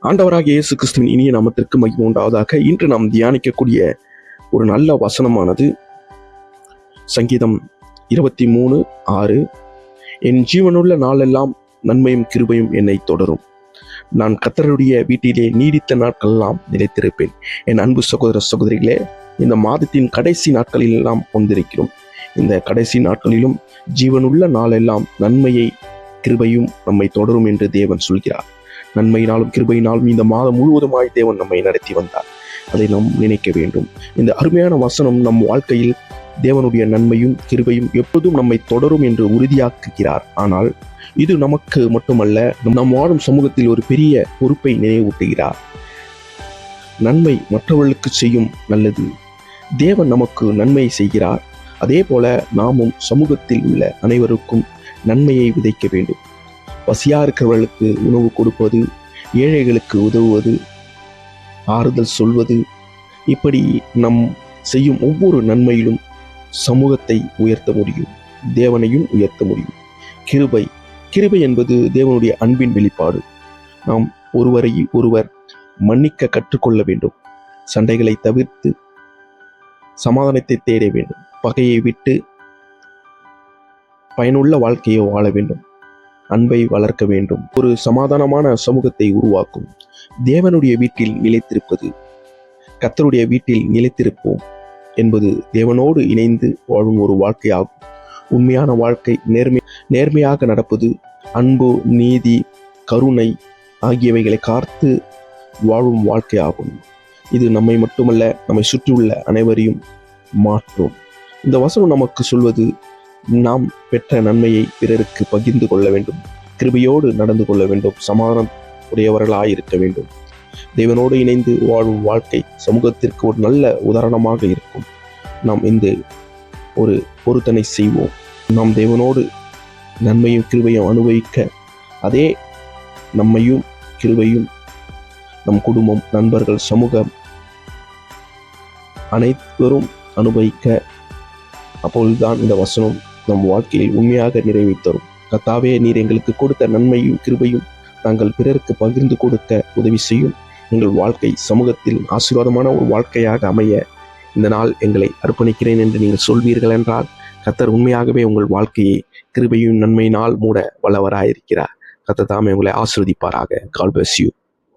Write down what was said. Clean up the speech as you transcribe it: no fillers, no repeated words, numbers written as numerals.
ஆண்டவராகிய இயேசு கிறிஸ்துவின் இனிய நாமத்திற்கு மகிமை உண்டாவதாக. இன்று நாம் தியானிக்கக்கூடிய ஒரு நல்ல வசனமானது சங்கீதம் 23:6. என் ஜீவனுள்ள நாளெல்லாம் நன்மையும் கிருபையும் என்னை தொடரும். நான் கர்த்தருடைய வீட்டிலே நீடித்த நாட்களெல்லாம் நிலைத்திருப்பேன். என் அன்பு சகோதர சகோதரிகளே, இந்த மாதத்தின் கடைசி நாட்களில் நாம் வந்திருக்கிறோம். இந்த கடைசி நாட்களிலும் ஜீவனுள்ள நாளெல்லாம் நன்மையை கிருபையும் நம்மை தொடரும் என்று தேவன் சொல்கிறார். நன்மையினாலும் கிருபையினாலும் இந்த மாதம் முழுவதுமாய் தேவன் நம்மை நடத்தி வந்தார். அதை நாம் நினைக்க வேண்டும். இந்த அருமையான வசனம் நம் வாழ்க்கையில் தேவனுடைய நன்மையும் கிருபையும் எப்போதும் நம்மை தொடரும் என்று உறுதியாக்குகிறார். ஆனால் இது நமக்கு மட்டுமல்ல, நம் வாழும் சமூகத்தில் ஒரு பெரிய பொறுப்பை நினைவூட்டுகிறார். நன்மை மற்றவர்களுக்கு செய்யும் நல்லது. தேவன் நமக்கு நன்மை செய்கிறார். அதே போல நாமும் சமூகத்தில் உள்ள அனைவருக்கும் நன்மையை விதைக்க வேண்டும். பசியா இருக்கிறவர்களுக்கு உணவு கொடுப்பது, ஏழைகளுக்கு உதவுவது, ஆறுதல் சொல்வது, இப்படி நம் செய்யும் ஒவ்வொரு நன்மையிலும் சமூகத்தை உயர்த்த முடியும், தேவனையும் உயர்த்த முடியும். கிருபை என்பது தேவனுடைய அன்பின் வெளிப்பாடு. நாம் ஒருவரை ஒருவர் மன்னிக்க கற்றுக்கொள்ள வேண்டும். சண்டைகளை தவிர்த்து சமாதானத்தை தேட வேண்டும். பகையை விட்டு பயனுள்ள வாழ்க்கையை வாழ வேண்டும். அன்பை வளர்க்க வேண்டும். ஒரு சமாதானமான சமூகத்தை உருவாக்கும். தேவனுடைய வீட்டில் நிலைத்திருப்பது, கர்த்தருடைய வீட்டில் நிலைத்திருப்போம் என்பது தேவனோடு இணைந்து வாழும் ஒரு வாழ்க்கையாகும். உண்மையான வாழ்க்கை நேர்மையாக நடப்பது, அன்பு, நீதி, கருணை ஆகியவைகளை காத்து வாழும் வாழ்க்கையாகும். இது நம்மை மட்டுமல்ல, நம்மை சுற்றியுள்ள அனைவரையும் மாற்றும். இந்த வசனம் நமக்கு சொல்வது, நாம் பெற்ற நன்மையை பிறருக்கு பகிர்ந்து கொள்ள வேண்டும், கிருபையோடு நடந்து கொள்ள வேண்டும், சமாதானம் உடையவர்களாயிருக்க வேண்டும். தேவனோடு இணைந்து வாழும் வாழ்க்கை சமூகத்திற்கு ஒரு நல்ல உதாரணமாக இருக்கும். நாம் இந்த ஒரு பொருத்தனை செய்வோம். நாம் தேவனோடு நன்மையும் கிருபையும் அனுபவிக்க, அதே நம்மையும் கிருபையும் நம் குடும்பம், நண்பர்கள், சமூகம் அனைவரும் அனுபவிக்க, அப்பொழுதுதான் இந்த வசனம் நம் வாழ்க்கையில் உண்மையாக நிறைவை தரும். கர்த்தாவே, நீர் எங்களுக்கு கொடுத்த நன்மையும் கிருபையும் நாங்கள் பிறருக்கு பகிர்ந்து கொடுக்க உதவி செய்யும். எங்கள் வாழ்க்கை சமூகத்தில் ஆசீர்வாதமான ஒரு வாழ்க்கையாக அமைய இந்த நாள் எங்களை அர்ப்பணிக்கிறேன் என்று நீங்கள் சொல்வீர்கள் என்றால், கர்த்தர் உண்மையாகவே உங்கள் வாழ்க்கையை கிருபையும் நன்மையினால் மூட வல்லவராயிருக்கிறார். கர்த்தர் தாமே உங்களை ஆசீர்வதிப்பாராக. God bless you.